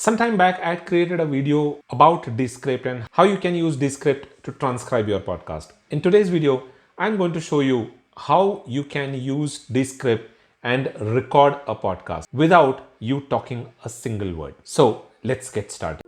Sometime back, I had created a video about Descript and how you can use Descript to transcribe your podcast. In today's video, I'm going to show you how you can use Descript and record a podcast without you talking a single word. So let's get started.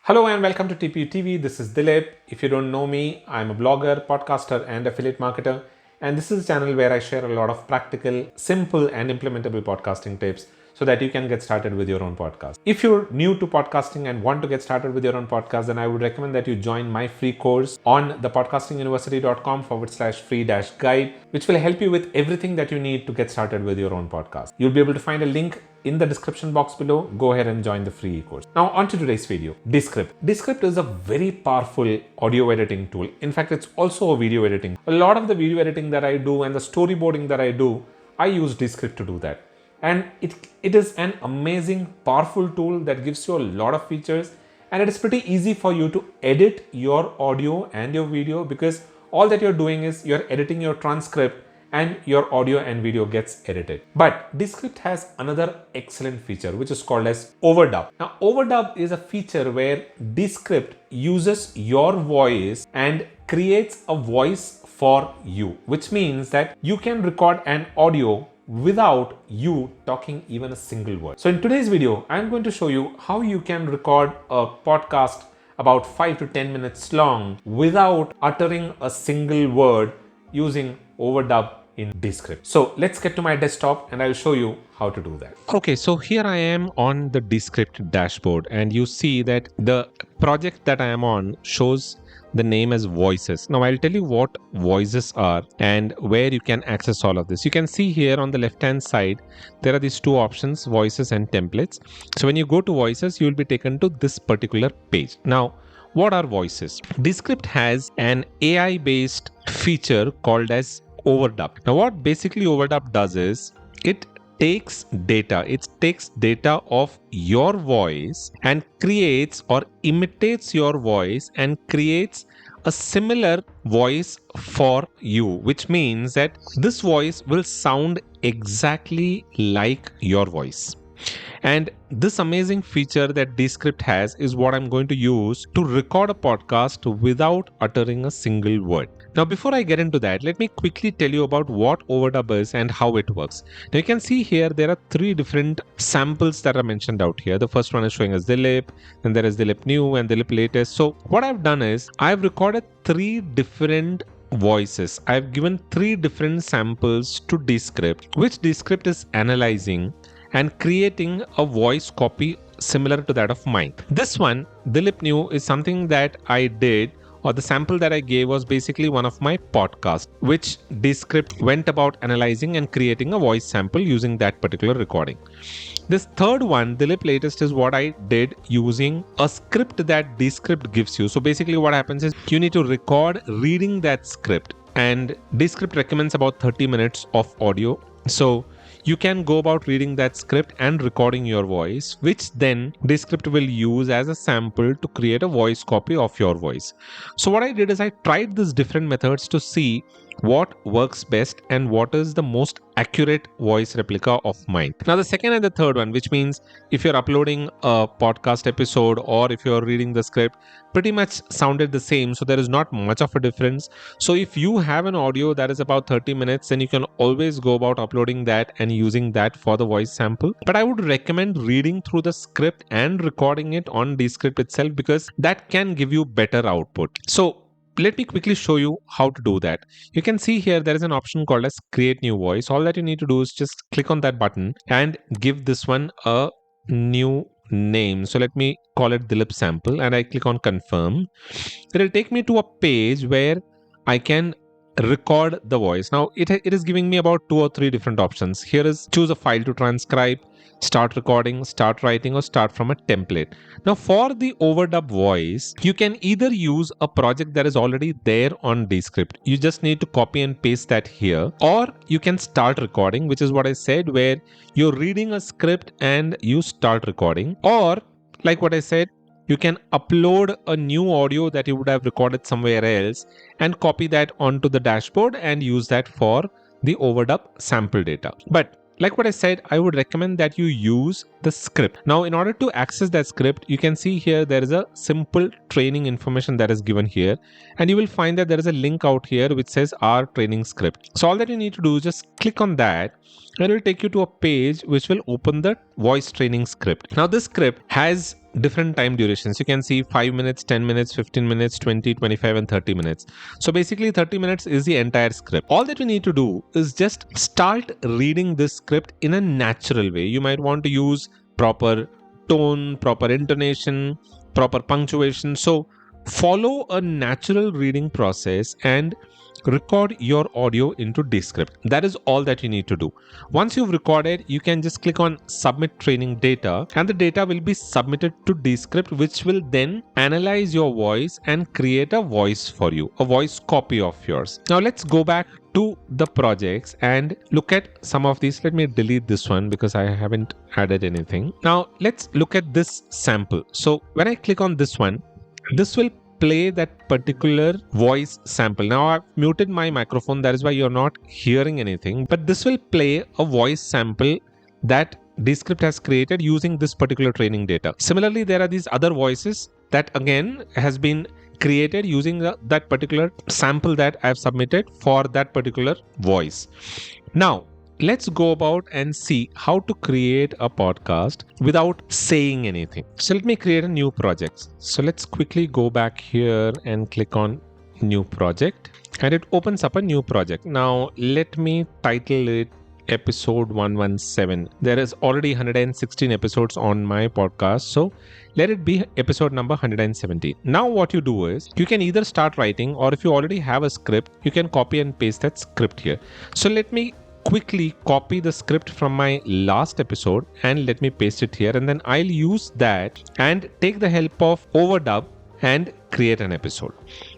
Hello and welcome to TPU TV. This is Dilip. If you don't know me, I'm a blogger, podcaster, and affiliate marketer. And this is a channel where I share a lot of practical, simple, and implementable podcasting tips so that you can get started with your own podcast. If you're new to podcasting and want to get started with your own podcast, then I would recommend that you join my free course on thepodcastinguniversity.com/free-guide, which will help you with everything that you need to get started with your own podcast. You'll be able to find a link in the description box below. Go ahead and join the free course. Now on to today's video. Descript. Descript is a very powerful audio editing tool. In fact, it's also a video editing. A lot of the video editing that I do and the storyboarding that I do, I use Descript to do that. And it is an amazing, powerful tool that gives you a lot of features, and it is pretty easy for you to edit your audio and your video, because all that you're doing is you're editing your transcript and your audio and video gets edited. But Descript has another excellent feature which is called as Overdub. Now Overdub is a feature where Descript uses your voice and creates a voice for you, which means that you can record an audio without you talking even a single word. So in today's video, I'm going to show you how you can record a podcast about 5 to 10 minutes long without uttering a single word using Overdub in Descript. So let's get to my desktop and I'll show you how to do that. Okay, so here I am on the Descript dashboard, and you see that the project that I am on shows the name as voices. Now I'll tell you what voices are and where you can access all of this. You can see here on the left hand side there are these two options, voices and templates. So when you go to voices, you will be taken to this particular page. Now what are voices? Descript has an AI based feature called as Overdub. Now what basically Overdub does is it takes data of your voice and creates or imitates your voice and creates a similar voice for you, which means that this voice will sound exactly like your voice. And this amazing feature that Descript has is what I'm going to use to record a podcast without uttering a single word. Now, before I get into that, let me quickly tell you about what Overdub is and how it works. Now, you can see here there are three different samples that are mentioned out here. The first one is showing as Dilip, then there is Dilip New and Dilip Latest. So what I've done is I've recorded three different voices. I've given three different samples to Descript, which Descript is analyzing and creating a voice copy similar to that of mine. This one, Dilip New, is something that I did, or the sample that I gave was basically one of my podcasts, which Descript went about analyzing and creating a voice sample using that particular recording. This third one, Dilip Latest, is what I did using a script that Descript gives you. So basically what happens is you need to record reading that script, and Descript recommends about 30 minutes of audio. So you can go about reading that script and recording your voice, which then Descript will use as a sample to create a voice copy of your voice. So what I did is I tried these different methods to see what works best and what is the most accurate voice replica of mine. Now the second and the third one, which means if you're uploading a podcast episode or if you're reading the script, pretty much sounded the same. So there is not much of a difference. So if you have an audio that is about 30 minutes, then you can always go about uploading that and using that for the voice sample. But I would recommend reading through the script and recording it on Descript itself, because that can give you better output. So let me quickly show you how to do that. You can see here there is an option called as create new voice. All that you need to do is just click on that button and give this one a new name. So let me call it Dilip sample, and I click on confirm. It will take me to a page where I can record the voice. Now it is giving me about 2 or 3 different options. Here is choose a file to transcribe, start recording, start writing, or start from a template. Now for the Overdub voice, you can either use a project that is already there on Descript. You just need to copy and paste that here, or you can start recording, which is what I said, where you're reading a script and you start recording, or like what I said, you can upload a new audio that you would have recorded somewhere else and copy that onto the dashboard and use that for the Overdub sample data. But like what I said, I would recommend that you use the script. Now, in order to access that script, you can see here there is a simple training information that is given here, and you will find that there is a link out here which says our training script. So all that you need to do is just click on that, and it will take you to a page which will open the voice training script. Now, this script has different time durations. You can see 5 minutes, 10 minutes, 15 minutes, 20, 25, and 30 minutes. So basically 30 minutes is the entire script. All that you need to do is just start reading this script in a natural way. You might want to use proper tone, proper intonation, proper punctuation. So follow a natural reading process and record your audio into Descript. That is all that you need to do. Once you've recorded, you can just click on submit training data, and the data will be submitted to Descript, which will then analyze your voice and create a voice for you, a voice copy of yours. Now let's go back to the projects and look at some of these. Let me delete this one because I haven't added anything. Now let's look at this sample. So when I click on this one, this will play that particular voice sample. Now I've muted my microphone, that is why you're not hearing anything, but this will play a voice sample that Descript has created using this particular training data. Similarly, there are these other voices that again has been created using that particular sample that I've submitted for that particular voice. Now let's go about and see how to create a podcast without saying anything. So let me create a new project. So let's quickly go back here and click on new project, and it opens up a new project. Now let me title it episode 117. There is already 116 episodes on my podcast, so let it be episode number 117. Now what you do is you can either start writing, or if you already have a script, you can copy and paste that script here. So let me quickly copy the script from my last episode and let me paste it here, and then I'll use that and take the help of Overdub and create an episode.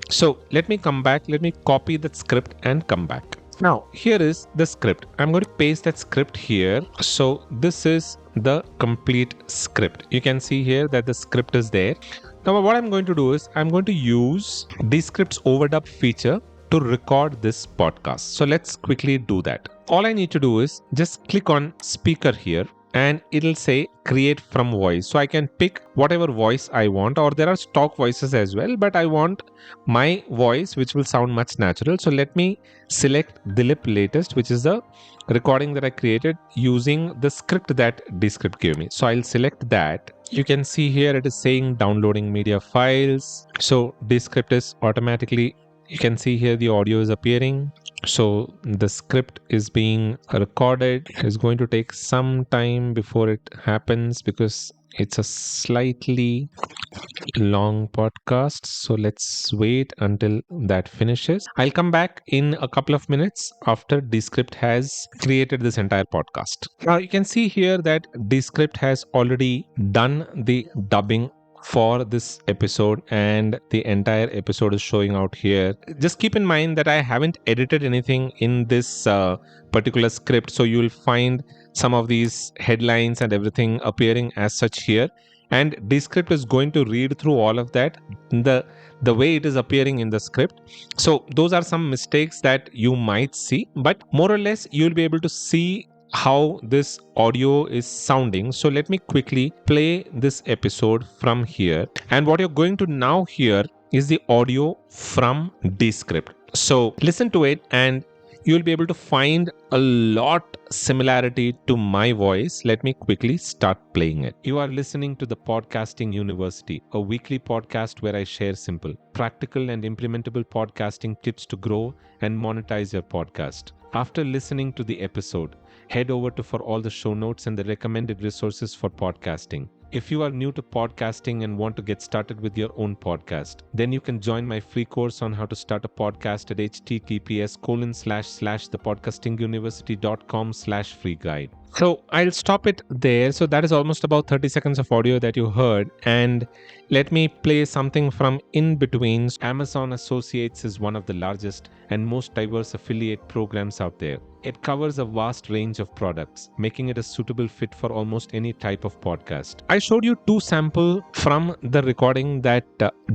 So let me come back, let me copy that script and come back. Now here is the script. I'm going to paste that script here. So this is the complete script. You can see here that the script is there. Now what I'm going to do is I'm going to use Descript's Overdub feature to record this podcast. So let's quickly do that. All I need to do is just click on speaker here, and it'll say create from voice. So I can pick whatever voice I want, or there are stock voices as well, but I want my voice which will sound much natural. So let me select Dilip latest, which is the recording that I created using the script that Descript gave me. So I'll select that. You can see here it is saying downloading media files. So Descript is automatically, you can see here the audio is appearing. So the script is being recorded. It's going to take some time before it happens because it's a slightly long podcast. So let's wait until that finishes. I'll come back in a couple of minutes after Descript has created this entire podcast. Now you can see here that Descript has already done the dubbing for this episode, and the entire episode is showing out here. Just keep in mind that I haven't edited anything in this particular script, so you will find some of these headlines and everything appearing as such here, and Descript is going to read through all of that the way it is appearing in the script. So those are some mistakes that you might see, but more or less you'll be able to see how this audio is sounding. So let me quickly play this episode from here, and what you're going to now hear is the audio from Descript. So listen to it and you'll be able to find a lot similarity to my voice. Let me quickly start playing it. You are listening to the Podcasting University, a weekly podcast where I share simple, practical and implementable podcasting tips to grow and monetize your podcast. After listening to the episode, head over to for all the show notes and the recommended resources for podcasting. If you are new to podcasting and want to get started with your own podcast, then you can join my free course on how to start a podcast at https://thepodcastinguniversity.com/free guide. So I'll stop it there. So that is almost about 30 seconds of audio that you heard. And let me play something from in between. Amazon Associates is one of the largest and most diverse affiliate programs out there. It covers a vast range of products, making it a suitable fit for almost any type of podcast. I showed you two samples from the recording that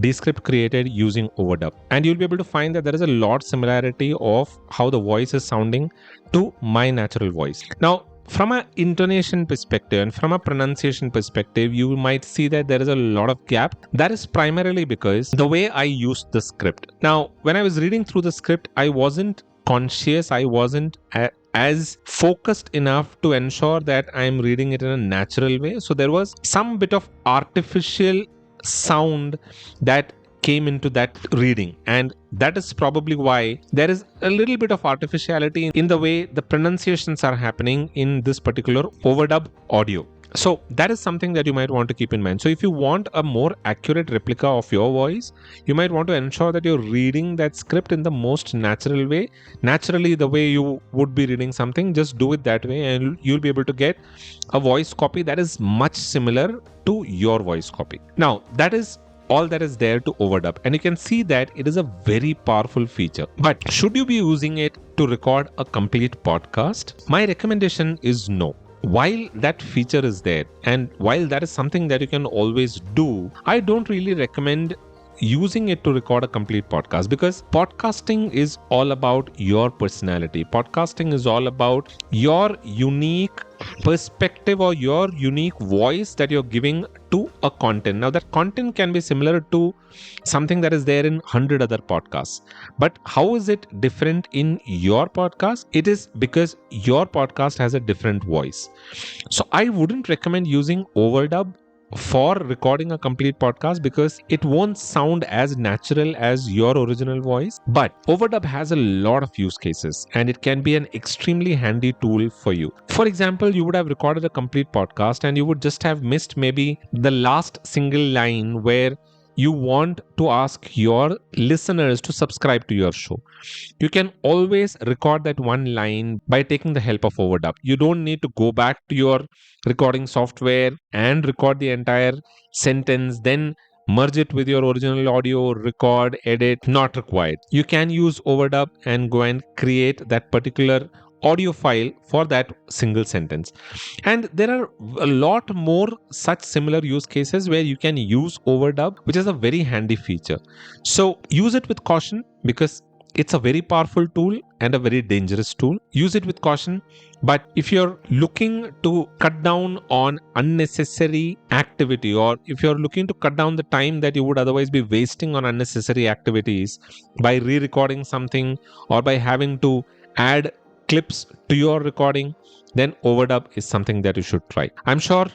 Descript created using Overdub, and you'll be able to find that there is a lot similarity of how the voice is sounding to my natural voice. Now, from an intonation perspective and from a pronunciation perspective, you might see that there is a lot of gap. That is primarily because the way I used the script. Now, when I was reading through the script, I wasn't conscious, I wasn't as focused enough to ensure that I'm reading it in a natural way. So there was some bit of artificial sound that came into that reading, and that is probably why there is a little bit of artificiality in the way the pronunciations are happening in this particular overdub audio. So that is something that you might want to keep in mind. So if you want a more accurate replica of your voice, you might want to ensure that you're reading that script in the most natural way. Naturally, the way you would be reading something, just do it that way and you'll be able to get a voice copy that is much similar to your voice copy. Now, that is all that is there to overdub, and you can see that it is a very powerful feature. But should you be using it to record a complete podcast? My recommendation is no. While that feature is there and while that is something that you can always do, I don't really recommend using it to record a complete podcast, because podcasting is all about your personality. Podcasting is all about your unique perspective or your unique voice that you're giving to a content. Now, that content can be similar to something that is there in 100 other podcasts, but how is it different in your podcast? It is because your podcast has a different voice. So I wouldn't recommend using overdub for recording a complete podcast, because it won't sound as natural as your original voice. But overdub has a lot of use cases and it can be an extremely handy tool for you. For example, you would have recorded a complete podcast and you would just have missed maybe the last single line where you want to ask your listeners to subscribe to your show. You can always record that one line by taking the help of overdub. You don't need to go back to your recording software and record the entire sentence, then merge it with your original audio, record, edit. Not required. You can use overdub and go and create that particular audio file for that single sentence. And there are a lot more such similar use cases where you can use overdub, which is a very handy feature. So use it with caution, because it's a very powerful tool and a very dangerous tool. Use it with caution. But if you're looking to cut down on unnecessary activity, or if you're looking to cut down the time that you would otherwise be wasting on unnecessary activities by re-recording something or by having to add clips to your recording, then overdub is something that you should try. I'm sure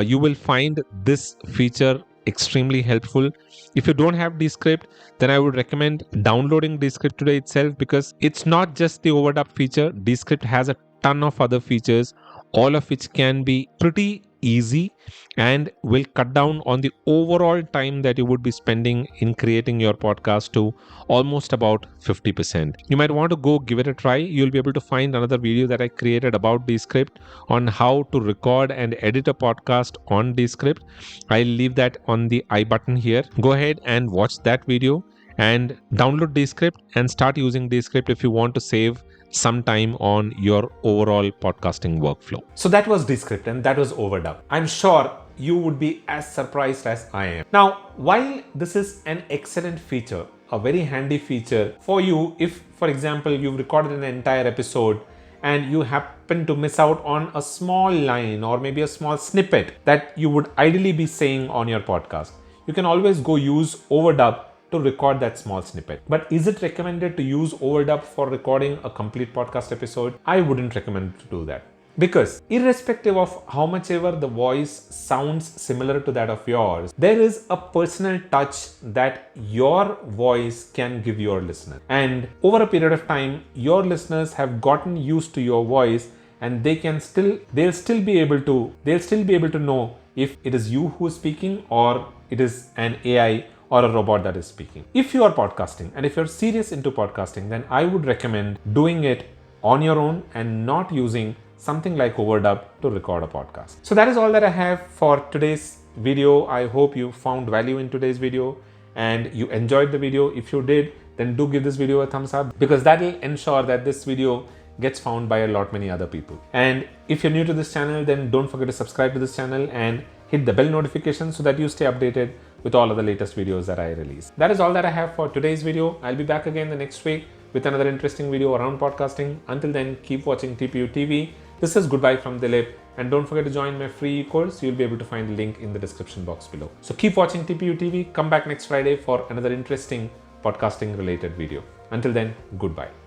you will find this feature extremely helpful. If you don't have Descript, then I would recommend downloading Descript today itself, because it's not just the overdub feature. Descript has a ton of other features, all of which can be pretty easy and will cut down on the overall time that you would be spending in creating your podcast to almost about 50%. You might want to go give it a try. You'll be able to find another video that I created about Descript on how to record and edit a podcast on Descript. I'll leave that on the I button here. Go ahead and watch that video and download Descript and start using Descript if you want to save some time on your overall podcasting workflow. So that was Descript and that was overdub. I'm sure you would be as surprised as I am. Now, while this is an excellent feature, a very handy feature for you if, for example, you've recorded an entire episode and you happen to miss out on a small line or maybe a small snippet that you would ideally be saying on your podcast, you can always go use overdub to record that small snippet. But is it recommended to use overdub for recording a complete podcast episode? I wouldn't recommend to do that, because irrespective of how much ever the voice sounds similar to that of yours, there is a personal touch that your voice can give your listener. And over a period of time, your listeners have gotten used to your voice, and they'll still be able to know if it is you who is speaking or it is an AI or a robot that is speaking. If you are podcasting and if you're serious into podcasting, then I would recommend doing it on your own and not using something like overdub to record a podcast. So that is all that I have for today's video. I hope you found value in today's video and you enjoyed the video. If you did, then do give this video a thumbs up, because that will ensure that this video gets found by a lot many other people. And if you're new to this channel, then don't forget to subscribe to this channel and hit the bell notification so that you stay updated with all of the latest videos that I release. That is all that I have for today's video. I'll be back again the next week with another interesting video around podcasting. Until then, keep watching TPU TV This is goodbye from Dilip, and don't forget to join my free course. You'll be able to find the link in the description box below. So keep watching TPU TV. Come back next Friday for another interesting podcasting related video. Until then, goodbye.